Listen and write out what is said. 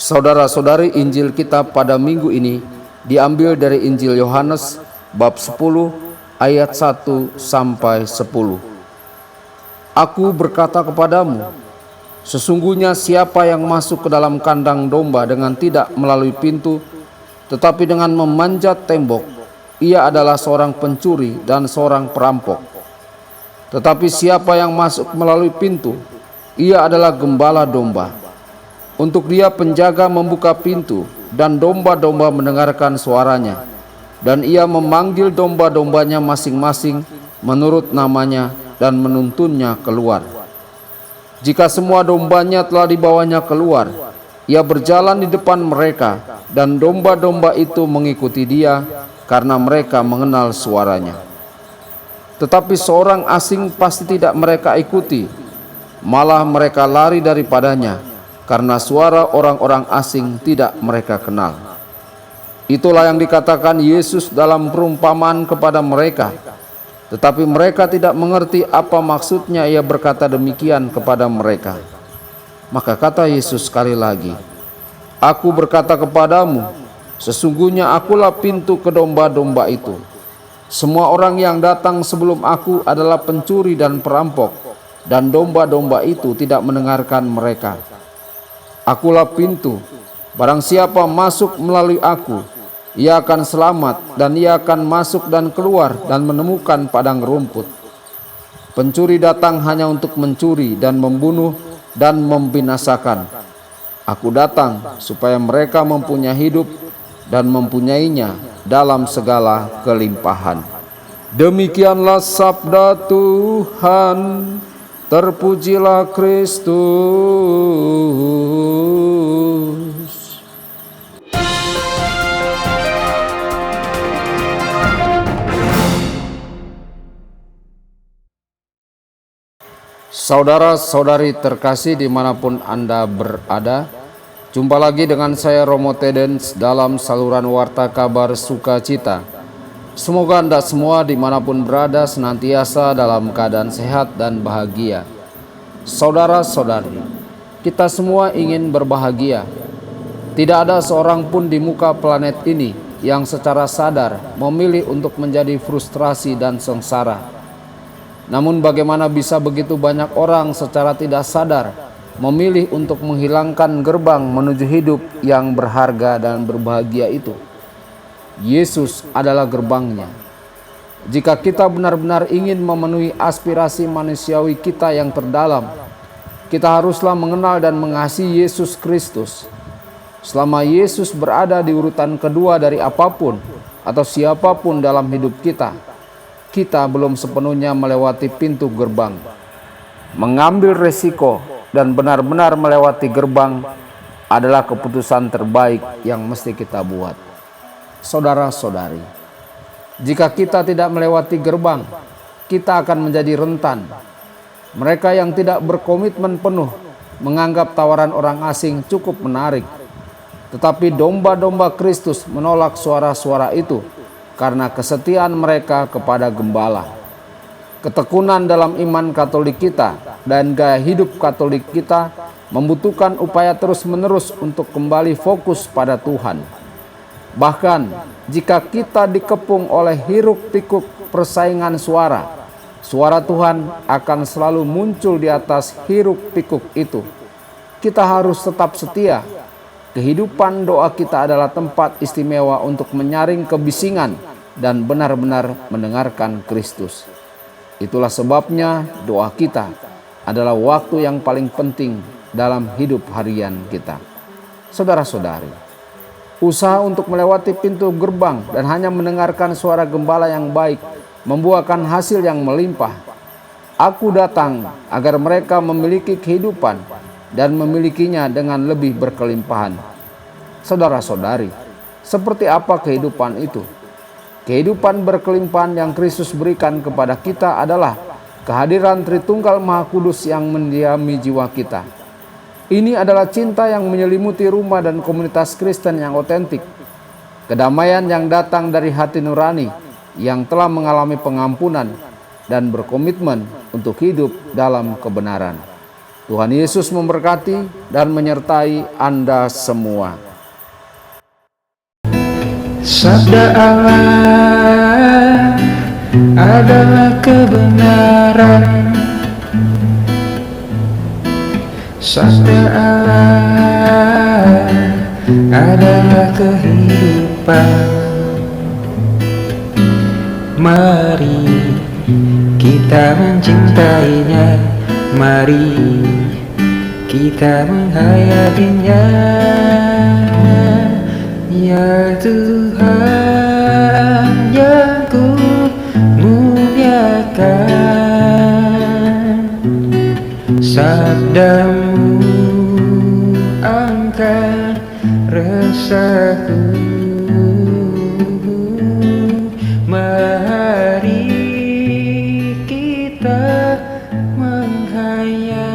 Saudara-saudari, Injil kita pada minggu ini diambil dari Injil Yohanes bab 10 ayat 1 sampai 10. Aku berkata kepadamu, sesungguhnya siapa yang masuk ke dalam kandang domba dengan tidak melalui pintu, tetapi dengan memanjat tembok, ia adalah seorang pencuri dan seorang perampok. Tetapi siapa yang masuk melalui pintu, ia adalah gembala domba. Untuk dia penjaga membuka pintu, dan domba-domba mendengarkan suaranya. Dan ia memanggil domba-dombanya masing-masing menurut namanya dan menuntunnya keluar. Jika semua dombanya telah dibawanya keluar, ia berjalan di depan mereka, dan domba-domba itu mengikuti dia karena mereka mengenal suaranya. Tetapi seorang asing pasti tidak mereka ikuti, malah mereka lari daripadanya, karena suara orang-orang asing tidak mereka kenal. Itulah yang dikatakan Yesus dalam perumpamaan kepada mereka. Tetapi mereka tidak mengerti apa maksudnya ia berkata demikian kepada mereka. Maka kata Yesus sekali lagi, Aku berkata kepadamu, sesungguhnya akulah pintu ke domba-domba itu. Semua orang yang datang sebelum aku adalah pencuri dan perampok, dan domba-domba itu tidak mendengarkan mereka. Akulah pintu, barang siapa masuk melalui aku, ia akan selamat, dan ia akan masuk dan keluar dan menemukan padang rumput. Pencuri datang hanya untuk mencuri dan membunuh dan membinasakan. Aku datang supaya mereka mempunyai hidup dan mempunyainya dalam segala kelimpahan. Demikianlah sabda Tuhan. Terpujilah Kristus. Saudara-saudari terkasih dimanapun Anda berada, jumpa lagi dengan saya Romo Tedens dalam saluran Warta Kabar Sukacita. Semoga Anda semua dimanapun berada senantiasa dalam keadaan sehat dan bahagia. Saudara-saudari, kita semua ingin berbahagia. Tidak ada seorang pun di muka planet ini yang secara sadar memilih untuk menjadi frustrasi dan sengsara. Namun bagaimana bisa begitu banyak orang secara tidak sadar memilih untuk menghilangkan gerbang menuju hidup yang berharga dan berbahagia itu? Yesus adalah gerbangnya. Jika kita benar-benar ingin memenuhi aspirasi manusiawi kita yang terdalam, kita haruslah mengenal dan mengasihi Yesus Kristus. Selama Yesus berada di urutan kedua dari apapun atau siapapun dalam hidup kita, kita belum sepenuhnya melewati pintu gerbang. Mengambil resiko dan benar-benar melewati gerbang adalah keputusan terbaik yang mesti kita buat. Saudara-saudari, jika kita tidak melewati gerbang, kita akan menjadi rentan. Mereka yang tidak berkomitmen penuh menganggap tawaran orang asing cukup menarik. Tetapi domba-domba Kristus menolak suara-suara itu karena kesetiaan mereka kepada gembala. Ketekunan dalam iman Katolik kita dan gaya hidup Katolik kita membutuhkan upaya terus-menerus untuk kembali fokus pada Tuhan. Bahkan jika kita dikepung oleh hiruk-pikuk persaingan suara, suara Tuhan akan selalu muncul di atas hiruk-pikuk itu. Kita harus tetap setia. Kehidupan doa kita adalah tempat istimewa untuk menyaring kebisingan dan benar-benar mendengarkan Kristus. Itulah sebabnya doa kita adalah waktu yang paling penting dalam hidup harian kita. Saudara-saudari, usaha untuk melewati pintu gerbang dan hanya mendengarkan suara gembala yang baik membuahkan hasil yang melimpah. Aku datang agar mereka memiliki kehidupan dan memilikinya dengan lebih berkelimpahan. Saudara-saudari, seperti apa kehidupan itu? Kehidupan berkelimpahan yang Kristus berikan kepada kita adalah kehadiran Tritunggal Maha Kudus yang mendiami jiwa kita. Ini adalah cinta yang menyelimuti rumah dan komunitas Kristen yang otentik. Kedamaian yang datang dari hati nurani yang telah mengalami pengampunan dan berkomitmen untuk hidup dalam kebenaran. Tuhan Yesus memberkati dan menyertai Anda semua. Sabda Allah adalah kebenaran. Sabda Allah adalah kehidupan. Mari kita mencintainya, mari kita menghayatinya. Ya Tuhan yang ku muliakan, sabdamu angkat resahku. Mari kita menghayati